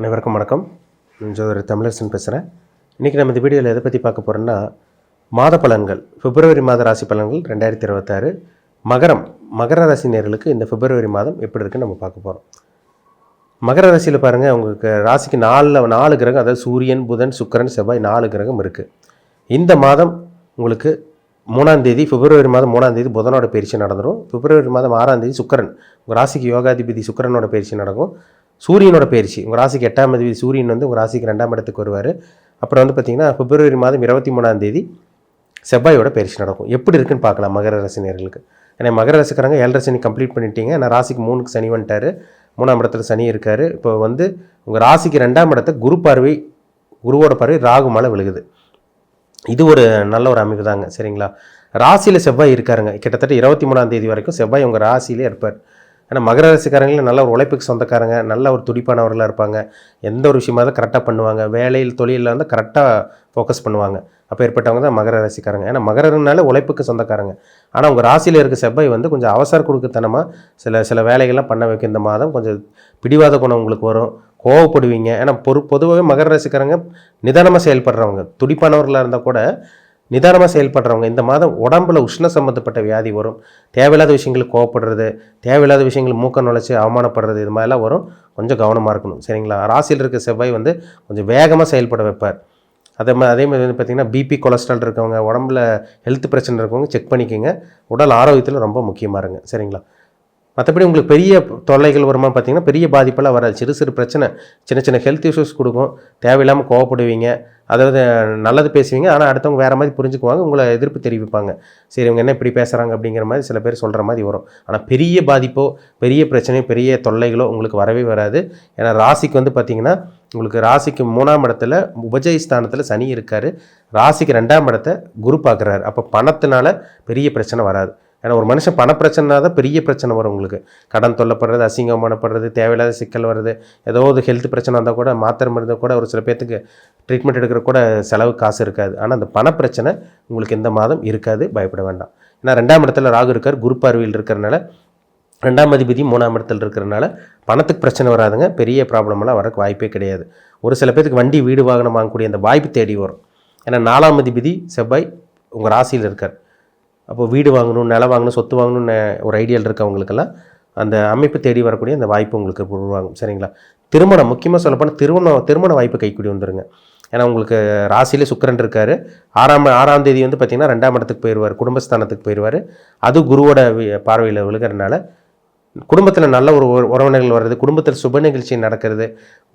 அனைவருக்கும் வணக்கம். ஜோதிடர் தமிழரசன் பேசுகிறேன். இன்றைக்கி நம்ம இந்த வீடியோவில் எதை பற்றி பார்க்க போகிறோம்னா, மாத பலன்கள், பிப்ரவரி மாத ராசி பலன்கள் 2026 மகர ராசி நேயர்களுக்கு இந்த பிப்ரவரி மாதம் எப்படி இருக்குன்னு நம்ம பார்க்க போகிறோம். மகர ராசியில் பாருங்கள், உங்களுக்கு ராசிக்கு 4 கிரகம், அதாவது சூரியன், புதன், சுக்கிரன், செவ்வாய் 4 கிரகம் இருக்குது. இந்த மாதம் உங்களுக்கு 3ஆம் தேதி, பிப்ரவரி மாதம் 3ஆம் தேதி புதனோட பயிற்சி நடந்துடும். பிப்ரவரி மாதம் 6ஆம் தேதி சுக்கிரன், உங்கள் ராசிக்கு யோகாதிபதி சுக்கிரனோட பயிற்சி நடக்கும். சூரியனோட பயிற்சி, உங்கள் ராசிக்கு 8ஆம் தேதி சூரியன் வந்து உங்கள் ராசிக்கு 2ஆம் இடத்துக்கு வருவார். அப்புறம் வந்து பார்த்திங்கன்னா பிப்ரவரி மாதம் 23ஆம் தேதி செவ்வாயோட பயிற்சி நடக்கும். எப்படி இருக்குன்னு பார்க்கலாம் மகர ராசி நேயர்களுக்கு. ஏன்னா மகர ராசிக்காரங்க 7.5 சனி கம்ப்ளீட் பண்ணிட்டீங்க. நான் ராசிக்கு 3க்கு சனி வந்துட்டார், 3ஆம் இடத்துல சனி இருக்கார். இப்போ வந்து உங்கள் ராசிக்கு 2ஆம் இடத்தை குருவோட பார்வை ராகு மேலே விழுகுது. இது ஒரு நல்ல ஒரு அமைப்பு தாங்க, சரிங்களா. ராசியில் செவ்வாய் இருக்காருங்க, கிட்டத்தட்ட 23ஆம் தேதி வரைக்கும் செவ்வாய் உங்கள் ராசியிலே இருப்பார். ஏன்னா மகர ராசிக்காரங்களும் நல்ல ஒரு உழைப்புக்கு சொந்தக்காரங்க, நல்ல ஒரு துடிப்பானவர்களாக இருப்பாங்க. எந்த ஒரு விஷயமாக தான் கரெக்டாக பண்ணுவாங்க, வேலையில் தொழிலில் வந்து கரெக்டாக ஃபோக்கஸ் பண்ணுவாங்க. அப்போ ஏற்பட்டவங்க தான் மகர ராசிக்காரங்க. ஏன்னா மகரனால உழைப்புக்கு சொந்தக்காரங்க. ஆனால் உங்கள் ராசியில் இருக்க செவ்வாய் வந்து கொஞ்சம் அவசர கொடுக்குத்தனமாக சில வேலைகள்லாம் பண்ண வைக்கும். இந்த மாதம் கொஞ்சம் பிடிவாத குணம் உங்களுக்கு வரும், கோவப்படுவீங்க. ஏன்னா பொதுவாகவே மகர ராசிக்காரங்க நிதானமாக செயல்படுறவங்க, துடிப்பானவர்களாக இருந்தால் கூட நிதானமாக செயல்படுறவங்க. இந்த மாதம் உடம்புல உஷ்ண சம்மந்தப்பட்ட வியாதி வரும், தேவையில்லாத விஷயங்களுக்கு கோவப்படுறது, தேவையில்லாத விஷயங்கள் மூக்க நுழைச்சி அவமானப்படுறது, இது மாதிரிலாம் வரும். கொஞ்சம் கவனமாக இருக்கணும், சரிங்களா. ராசியில் இருக்க செவ்வாய் வந்து கொஞ்சம் வேகமாக செயல்பட வைப்பார். அதே மாதிரி வந்து பார்த்திங்கன்னா பிபி, கொலஸ்ட்ரால் இருக்கவங்க, உடம்புல ஹெல்த் பிரச்சனை இருக்கவங்க செக் பண்ணிக்கோங்க. உடல் ஆரோக்கியத்தில் ரொம்ப முக்கியமாக இருங்க, சரிங்களா. மற்றபடி உங்களுக்கு பெரிய தொல்லைகள் வருமா பார்த்திங்கன்னா பெரிய பாதிப்பெல்லாம் வராது. சிறு பிரச்சனை, சின்ன ஹெல்த் இஷ்யூஸ் கொடுக்கும். தேவையில்லாமல் கோவப்படுவீங்க, அதாவது நல்லது பேசுவீங்க, ஆனால் அடுத்தவங்க வேறு மாதிரி புரிஞ்சுக்குவாங்க, உங்களை எதிர்ப்பு தெரிவிப்பாங்க. சரி இவங்க என்ன இப்படி பேசுகிறாங்க அப்படிங்கிற மாதிரி சில பேர் சொல்கிற மாதிரி வரும். ஆனால் பெரிய பாதிப்போ, பெரிய பிரச்சனையோ, பெரிய தொல்லைகளோ உங்களுக்கு வரவே வராது. ஏன்னா ராசிக்கு வந்து பார்த்திங்கன்னா உங்களுக்கு ராசிக்கு 3ஆம் இடத்துல உபஜயஸ்தானத்தில் சனி இருக்கார், ராசிக்கு 2ஆம் இடத்தை குரு பார்க்குறாரு. அப்போ பணத்தினால பெரிய பிரச்சனை வராது. ஏன்னா ஒரு மனுஷன் பணப்பிரச்சனை தான் பெரிய பிரச்சனை வரும் உங்களுக்கு. கடன் தொல்லப்படுறது, அசிங்கமானப்படுறது, தேவையில்லாத சிக்கல் வருது, ஏதோ ஒரு ஹெல்த் பிரச்சனை வந்தால் கூட மாத்திரை மருந்து கூட ஒரு சில பேர்த்துக்கு ட்ரீட்மெண்ட் எடுக்கிற கூட செலவு காசு இருக்காது. ஆனால் அந்த பணப்பிரச்சனை உங்களுக்கு இந்த மாதம் இருக்காது, பயப்பட வேண்டாம். ஏன்னா 2ஆம் இடத்துல ராகு இருக்கார், குரு பார்வையில் இருக்கிறனால, 2ஆம் அதிபதி 3ஆம் இடத்துல இருக்கிறனால பணத்துக்கு பிரச்சனை வராதுங்க. பெரிய ப்ராப்ளமெல்லாம் வரக்கு வாய்ப்பே கிடையாது. ஒரு சில பேருக்கு வண்டி, வீடு, வாகனம் வாங்கக்கூடிய அந்த வாய்ப்பு தேடி வரும். ஏன்னா 4ஆம் அதிபதி செவ்வாய் உங்கள் ராசியில் இருக்கார். அப்போது வீடு வாங்கணும், நிலம் வாங்கணும், சொத்து வாங்கணும்னு ஒரு ஐடியாவில் இருக்கவங்களுக்கெல்லாம் அந்த அமைப்பு தேடி வரக்கூடிய அந்த வாய்ப்பு உங்களுக்கு உருவாகும், சரிங்களா. திருமணம், முக்கியமாக சொல்லப்போனால் திருமண வாய்ப்பு கைக்கூடி வந்துடுங்க. ஏன்னா உங்களுக்கு ராசியிலே சுக்கிரன் இருக்கார். 6ஆம் தேதி வந்து பார்த்திங்கன்னா 2ஆம் இடத்துக்கு போயிடுவார், குடும்பஸ்தானத்துக்கு போயிடுவார். அது குருவோட பார்வையில் விழுகிறதுனால குடும்பத்தில் நல்ல ஒரு உறவினர்கள் வர்றது, குடும்பத்தில் சுப நிகழ்ச்சி நடக்கிறது,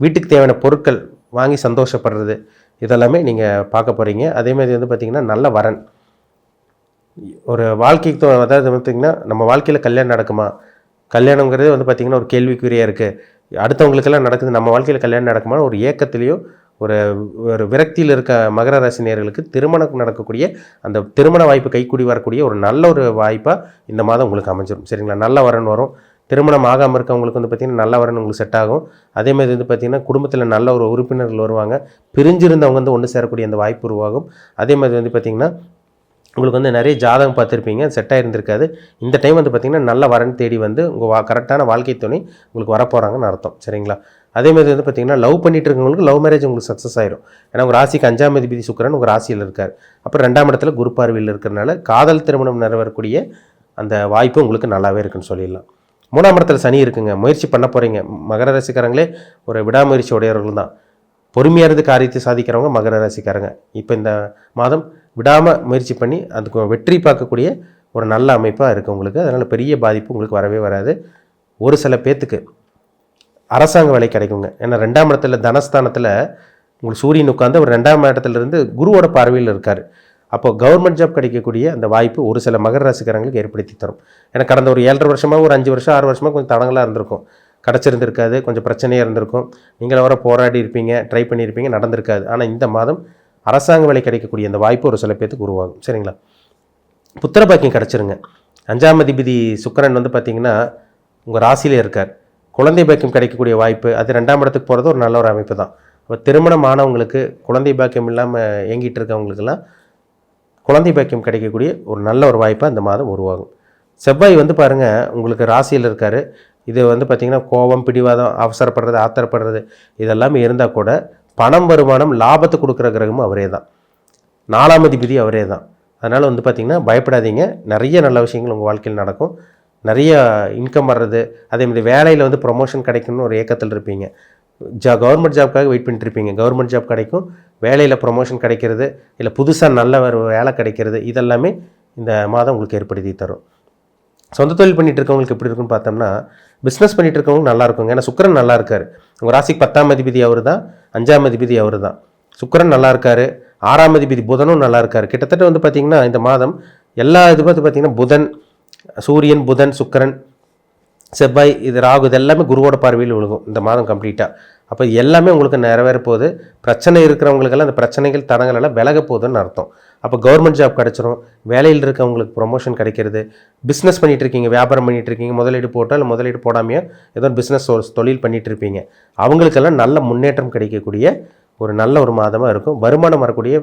வீட்டுக்கு தேவையான பொருட்கள் வாங்கி சந்தோஷப்படுறது, இதெல்லாமே நீங்கள் பார்க்க போகிறீங்க. அதேமாதிரி வந்து பார்த்திங்கன்னா நல்ல வரன், ஒரு வாழ்க்கைக்கு அதாவது பார்த்திங்கன்னா நம்ம வாழ்க்கையில் கல்யாணம் நடக்குமா, கல்யாணங்கிறது வந்து பார்த்திங்கன்னா ஒரு கேள்விக்குறியாக இருக்குது. அடுத்தவங்களுக்கெல்லாம் நடக்குது, நம்ம வாழ்க்கையில் கல்யாணம் நடக்குமா ஒரு ஏக்கத்திலேயோ ஒரு விரக்தியில் இருக்க மகர ராசி நேயர்களுக்கு திருமணம் நடக்கக்கூடிய அந்த திருமண வாய்ப்பு கைக்கூடி வரக்கூடிய ஒரு நல்ல ஒரு வாய்ப்பாக இந்த மாதம் உங்களுக்கு அமைஞ்சிடும், சரிங்களா. நல்ல வரன் வரும். திருமணம் ஆகாமல் இருக்கவங்களுக்கு வந்து பார்த்திங்கன்னா நல்ல வரன் உங்களுக்கு செட் ஆகும். அதேமாதிரி வந்து பார்த்திங்கன்னா குடும்பத்தில் நல்ல ஒரு உறுப்பினர்கள் வருவாங்க. பிரிஞ்சிருந்தவங்க வந்து ஒன்று சேரக்கூடிய அந்த வாய்ப்பு உருவாகும். அதேமாதிரி வந்து பார்த்திங்கன்னா உங்களுக்கு வந்து நிறைய ஜாதகம் பார்த்துருப்பீங்க, செட் ஆகிருந்திருக்காது. இந்த டைம் வந்து பார்த்திங்கன்னா நல்ல வரன் தேடி வந்து உங்கள் கரெக்டான வாழ்க்கை துணை உங்களுக்கு வரப்போகிறாங்கன்னு அர்த்தம், சரிங்களா. அதேமாதிரி வந்து பார்த்திங்கன்னா லவ் பண்ணிட்டு இருக்கவங்களுக்கு லவ் மேரேஜ் உங்களுக்கு சக்ஸஸ் ஆயிடும். ஏன்னா உங்கள் ராசிக்கு 5ஆம் அதிபதி சுக்கிரன் உங்கள் ராசியில் இருக்கார். அப்புறம் 2ஆம் இடத்துல குரு பார்வையில் இருக்கிறனால காதல் திருமணம் நிறைவேறக்கூடிய அந்த வாய்ப்பு உங்களுக்கு நல்லாவே இருக்குன்னு சொல்லிடலாம். 3ஆம் இடத்துல சனி இருக்குங்க, முயற்சி பண்ண போகிறீங்க. மகர ராசிக்காரங்களே ஒரு விடாமுயற்சி உடையவர்கள் தான். பொறுமையாக இருந்து காரியத்தை சாதிக்கிறவங்க மகர ராசிக்காரங்க. இப்போ இந்த மாதம் விடாமல் முயற்சி பண்ணி அதுக்கு வெற்றி பார்க்கக்கூடிய ஒரு நல்ல அமைப்பாக இருக்குது உங்களுக்கு. அதனால் பெரிய பாதிப்பு உங்களுக்கு வரவே வராது. ஒரு சில பேர்த்துக்கு அரசாங்க வேலை கிடைக்குங்க. ஏன்னா 2ஆம் இடத்துல தனஸ்தானத்தில் உங்களுக்கு சூரியன் உட்காந்து ஒரு 2ஆம் இடத்துலேருந்து குருவோட பார்வையில் இருக்கார். அப்போ கவர்மெண்ட் ஜாப் கிடைக்கக்கூடிய அந்த வாய்ப்பு ஒரு சில மகர ராசிக்காரங்களுக்கு ஏற்படுத்தி தரும். ஏன்னா கடந்த ஒரு 7.5 வருஷமாக, ஒரு 5 வருஷம் 6 வருஷமாக கொஞ்சம் தடங்களாக இருந்திருக்கும், கிடச்சிருந்துருக்காது, கொஞ்சம் பிரச்சனையாக இருந்திருக்கும், நீங்கள் வர போராடி இருப்பீங்க, ட்ரை பண்ணியிருப்பீங்க, நடந்திருக்காது. ஆனால் இந்த மாதம் அரசாங்க வேலை கிடைக்கக்கூடிய அந்த வாய்ப்பு ஒரு சில பேருக்கு உருவாகும், சரிங்களா. புத்திர பாக்கியம் கிடச்சிருங்க. 5ஆம் அதிபதி சுக்கிரன் வந்து பார்த்திங்கன்னா உங்கள் ராசியிலே இருக்கார். குழந்தை பாக்கியம் கிடைக்கக்கூடிய வாய்ப்பு, அது 2ஆம் இடத்துக்கு போகிறது ஒரு நல்ல ஒரு அமைப்பு தான். இப்போ திருமணம் ஆனவங்களுக்கு, குழந்தை பாக்கியம் இல்லாமல் இயங்கிட்டு இருக்கவங்களுக்கெல்லாம் குழந்தை பாக்கியம் கிடைக்கக்கூடிய ஒரு நல்ல ஒரு வாய்ப்பாக இந்த மாதம் உருவாகும். செவ்வாய் வந்து பாருங்கள் உங்களுக்கு ராசியில் இருக்கார். இது வந்து பார்த்திங்கன்னா கோபம், பிடிவாதம், அவசரப்படுறது, ஆத்திரப்படுறது இதெல்லாமே இருந்தால் கூட பணம், வருமானம், லாபத்தை கொடுக்குற கிரகமும் அவரே தான். 4ஆம் அதிபதி அவரே தான். அதனால் வந்து பார்த்திங்கன்னா பயப்படாதீங்க. நிறைய நல்ல விஷயங்கள் உங்கள் வாழ்க்கையில் நடக்கும். நிறைய இன்கம் வர்றது, அதேமாதிரி வேலையில் வந்து ப்ரொமோஷன் கிடைக்கணும்னு ஒரு ஏக்கத்தில் இருப்பீங்க. கவர்மெண்ட் ஜாப்க்காக வெயிட் பண்ணிட்டுருப்பீங்க. கவர்மெண்ட் ஜாப் கிடைக்கும், வேலையில் ப்ரொமோஷன் கிடைக்கிறது, இல்லை புதுசாக நல்ல ஒரு வேலை கிடைக்கிறது, இதெல்லாமே இந்த மாதம் உங்களுக்கு ஏற்படுத்தி தரும். சொந்த தொழில் பண்ணிகிட்டு இருக்கவங்களுக்கு எப்படி இருக்குன்னு பார்த்தோம்னா, பிஸ்னஸ் பண்ணிகிட்டு இருக்கவங்களுக்கு நல்லா இருக்குங்க. ஏன்னா சுக்கிரன் நல்லா இருக்கார். உங்கள் ராசிக்கு 10ஆம் அதிபதி அவர் தான், 5ஆம் அதிபதி அவர் தான். சுக்கிரன் நல்லா இருக்கார், 6ஆம் அதிபதி புதனும் நல்லா இருக்கார். கிட்டத்தட்ட வந்து பார்த்திங்கன்னா இந்த மாதம் எல்லா இது பார்த்திங்கன்னா புதன், சூரியன், புதன், சுக்கிரன், செவ்வாய், இது ராகு, இது எல்லாமே குருவோட பார்வையில் விழுகும் இந்த மாதம் கம்ப்ளீட்டாக. அப்போ எல்லாமே உங்களுக்கு நிறைவேற போகுது. பிரச்சனை இருக்கிறவங்களுக்கெல்லாம் அந்த பிரச்சனைகள், தடங்கள் எல்லாம் விலக போகுதுன்னு அர்த்தம். அப்போ கவர்மெண்ட் ஜாப் கிடச்சிரும், வேலையில் இருக்கவங்களுக்கு ப்ரொமோஷன் கிடைக்கிறது, பிஸ்னஸ் பண்ணிகிட்டு இருக்கீங்க, வியாபாரம் பண்ணிகிட்டு இருக்கீங்க, முதலீடு போட்டால் இல்லை முதலீடு போடாமையோ ஏதோ பிஸ்னஸ் தொழில் பண்ணிகிட்டு இருப்பீங்க, அவங்களுக்கெல்லாம் நல்ல முன்னேற்றம் கிடைக்கக்கூடிய ஒரு நல்ல ஒரு மாதமாக இருக்கும். வருமானம் வரக்கூடிய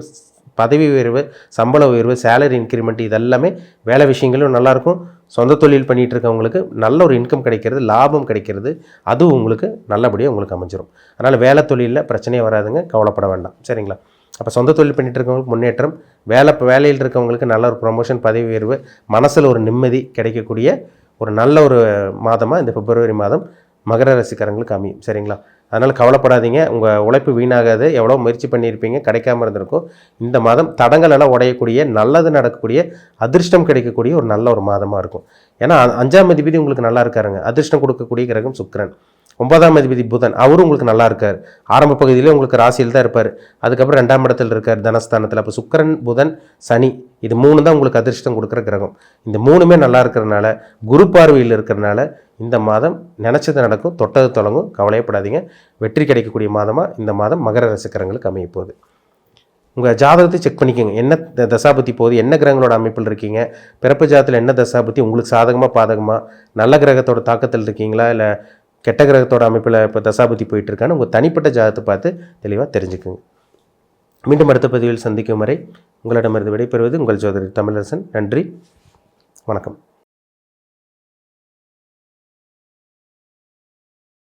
பதவி உயர்வு, சம்பள உயர்வு, சேலரி இன்க்ரிமெண்ட், இதெல்லாமே வேலை விஷயங்களும் நல்லாயிருக்கும். சொந்த தொழில் பண்ணிகிட்டு இருக்கவங்களுக்கு நல்ல ஒரு இன்கம் கிடைக்கிறது, லாபம் கிடைக்கிறது, அதுவும் உங்களுக்கு நல்லபடியாக உங்களுக்கு அமைஞ்சிரும். அதனால் வேலை தொழிலில் பிரச்சனையே வராதுங்க, கவலைப்பட வேண்டாம். சரிங்களா? அப்போ சொந்த தொழில் பண்ணிகிட்டு இருக்கவங்களுக்கு முன்னேற்றம், வேலையில் இருக்கவங்களுக்கு நல்ல ஒரு ப்ரொமோஷன், பதவி உயர்வு, மனசில் ஒரு நிம்மதி கிடைக்கக்கூடிய ஒரு நல்ல ஒரு மாதமாக இந்த பிப்ரவரி மாதம் மகர ராசிக்காரங்களுக்கு அமையும். சரிங்களா? அதனால் கவலைப்படாதீங்க. உங்கள் உழைப்பு வீணாகாது. எவ்வளோ முயற்சி பண்ணியிருப்பீங்க, கிடைக்காம இருந்திருக்கும். இந்த மாதம் தடங்கள் எல்லாம் உடையக்கூடிய, நல்லது நடக்கக்கூடிய, அதிர்ஷ்டம் கிடைக்கக்கூடிய ஒரு நல்ல ஒரு மாதமாக இருக்கும். ஏன்னா 5ஆம் அதிபதி உங்களுக்கு நல்லா இருக்காருங்க. அதிர்ஷ்டம் கொடுக்கக்கூடிய கிரகம் சுக்கிரன். 9ஆம் அதிபதி புதன், அவரும் உங்களுக்கு நல்லா இருக்கார். ஆரம்ப பகுதியிலே உங்களுக்கு ராசியில் தான் இருப்பார். அதுக்கப்புறம் 2ஆம் இடத்தில் இருக்கார், தனஸ்தானத்தில். அப்போ சுக்கிரன், புதன், சனி, இது 3 தான் உங்களுக்கு அதிர்ஷ்டம் கொடுக்குற கிரகம். இந்த 3மே நல்லா இருக்கிறனால, குரு பார்வையில் இருக்கிறனால இந்த மாதம் நினச்சது நடக்கும், தொட்டது தொடங்கும். கவலையப்படாதீங்க. வெற்றி கிடைக்கக்கூடிய மாதமாக இந்த மாதம் மகர ராசிக்காரங்களுக்கு அமைய போகுது. உங்கள் ஜாதகத்தை செக் பண்ணிக்கோங்க. என்ன தசாபுத்தி போகுது, என்ன கிரகங்களோட அமைப்பில் இருக்கீங்க, பிறப்பு ஜாதகத்தில் என்ன தசாபுத்தி உங்களுக்கு சாதகமாக, பாதகமாக, நல்ல கிரகத்தோட தாக்கத்தில் இருக்கீங்களா, இல்லை கெட்ட கிரகத்தோட அமைப்பில் இப்போ தசாபுத்தி போயிட்டுருக்கான்னு உங்கள் தனிப்பட்ட ஜாதகத்தை பார்த்து தெளிவாக தெரிஞ்சுக்குங்க. மீண்டும் அடுத்த பதிவில் சந்திக்கும் வரை உங்களிடமிருந்து விடைபெறுவது உங்கள் ஜோதிடர் தமிழரசன். நன்றி, வணக்கம்.